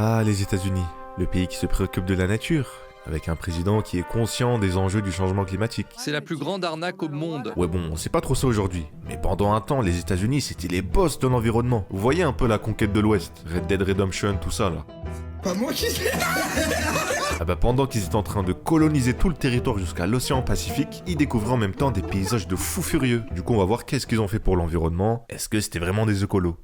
Ah, les États-Unis, le pays qui se préoccupe de la nature, avec un président qui est conscient des enjeux du changement climatique. C'est la plus grande arnaque au monde. Ouais bon, c'est pas trop ça aujourd'hui, mais pendant un temps, les États-Unis c'était les boss de l'environnement. Vous voyez un peu la conquête de l'Ouest, Red Dead Redemption, tout ça là. Pas moi qui sais. Ah bah pendant qu'ils étaient en train de coloniser tout le territoire jusqu'à l'océan Pacifique, ils découvraient en même temps des paysages de fous furieux. Du coup on va voir qu'est-ce qu'ils ont fait pour l'environnement, est-ce que c'était vraiment des écolos?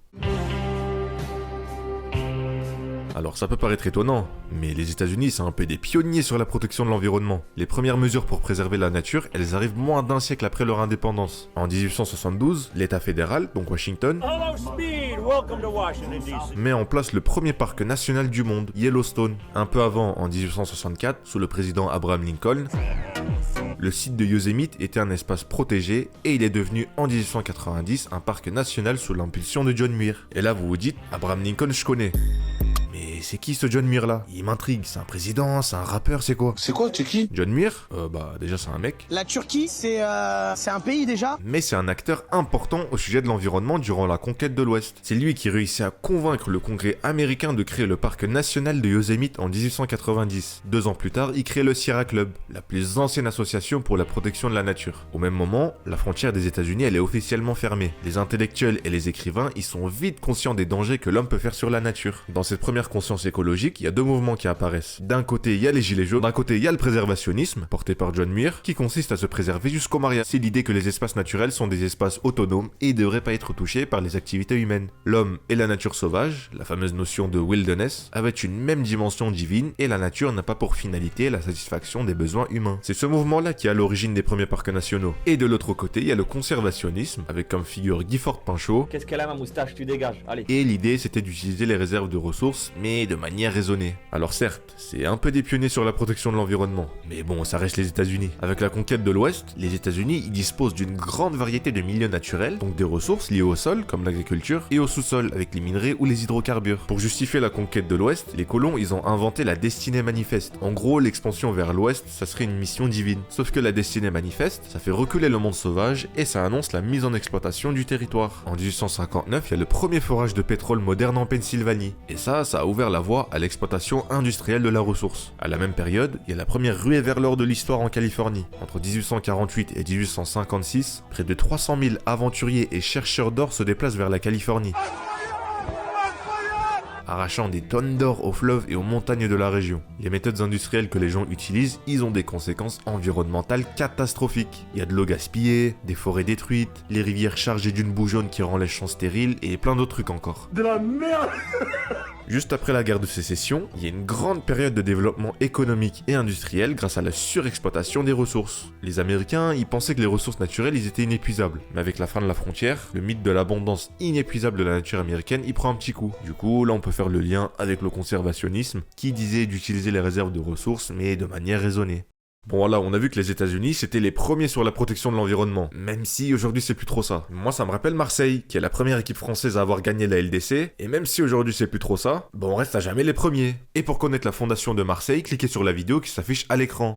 Alors ça peut paraître étonnant, mais les États-Unis c'est un peu des pionniers sur la protection de l'environnement. Les premières mesures pour préserver la nature, elles arrivent moins d'un siècle après leur indépendance. En 1872, l'État fédéral, donc Washington, met en place le premier parc national du monde, Yellowstone. Un peu avant, en 1864, sous le président Abraham Lincoln, le site de Yosemite était un espace protégé et il est devenu en 1890 un parc national sous l'impulsion de John Muir. Et là vous vous dites, Abraham Lincoln je connais. Mais c'est qui ce John Muir là? Il m'intrigue, c'est un président, c'est un rappeur, c'est quoi? C'est quoi, t'es qui? John Muir? Bah déjà c'est un mec. La Turquie, c'est un pays déjà. Mais c'est un acteur important au sujet de l'environnement durant la conquête de l'Ouest. C'est lui qui réussit à convaincre le Congrès américain de créer le parc national de Yosemite en 1890. 2 ans plus tard, il crée le Sierra Club, la plus ancienne association pour la protection de la nature. Au même moment, la frontière des États-Unis elle est officiellement fermée. Les intellectuels et les écrivains, ils sont vite conscients des dangers que l'homme peut faire sur la nature. Dans cette première conscience écologique, il y a deux mouvements qui apparaissent. D'un côté, il y a les gilets jaunes, d'un côté, il y a le préservationnisme, porté par John Muir, qui consiste à se préserver jusqu'au mariage. C'est l'idée que les espaces naturels sont des espaces autonomes et ne devraient pas être touchés par les activités humaines. L'homme et la nature sauvage, la fameuse notion de wilderness, avaient une même dimension divine et la nature n'a pas pour finalité la satisfaction des besoins humains. C'est ce mouvement-là qui est à l'origine des premiers parcs nationaux. Et de l'autre côté, il y a le conservationnisme, avec comme figure Gifford Pinchot. Qu'est-ce qu'elle a ma moustache, tu dégages, allez. Et l'idée c'était d'utiliser les réserves de ressources, mais de manière raisonnée. Alors certes, c'est un peu des pionniers sur la protection de l'environnement, mais bon, ça reste les États-Unis. Avec la conquête de l'Ouest, les États-Unis ils disposent d'une grande variété de milieux naturels, donc des ressources liées au sol, comme l'agriculture, et au sous-sol, avec les minerais ou les hydrocarbures. Pour justifier la conquête de l'Ouest, les colons ils ont inventé la destinée manifeste. En gros, l'expansion vers l'Ouest, ça serait une mission divine. Sauf que la destinée manifeste, ça fait reculer le monde sauvage et ça annonce la mise en exploitation du territoire. En 1859, il y a le premier forage de pétrole moderne en Pennsylvanie. Et ça a ouvert la voie à l'exploitation industrielle de la ressource. À la même période, il y a la première ruée vers l'or de l'histoire en Californie. Entre 1848 et 1856, près de 300 000 aventuriers et chercheurs d'or se déplacent vers la Californie, arrachant des tonnes d'or aux fleuves et aux montagnes de la région. Les méthodes industrielles que les gens utilisent, ils ont des conséquences environnementales catastrophiques. Il y a de l'eau gaspillée, des forêts détruites, les rivières chargées d'une boue jaune qui rend les champs stériles et plein d'autres trucs encore. De la merde. Juste après la guerre de sécession, il y a une grande période de développement économique et industriel grâce à la surexploitation des ressources. Les Américains, ils pensaient que les ressources naturelles, ils étaient inépuisables. Mais avec la fin de la frontière, le mythe de l'abondance inépuisable de la nature américaine, il prend un petit coup. Du coup, là on peut faire le lien avec le conservationnisme, qui disait d'utiliser les réserves de ressources, mais de manière raisonnée. Bon voilà, on a vu que les États-Unis c'était les premiers sur la protection de l'environnement, même si aujourd'hui c'est plus trop ça. Moi ça me rappelle Marseille, qui est la première équipe française à avoir gagné la LDC, et même si aujourd'hui c'est plus trop ça, bon on reste à jamais les premiers. Et pour connaître la fondation de Marseille, cliquez sur la vidéo qui s'affiche à l'écran.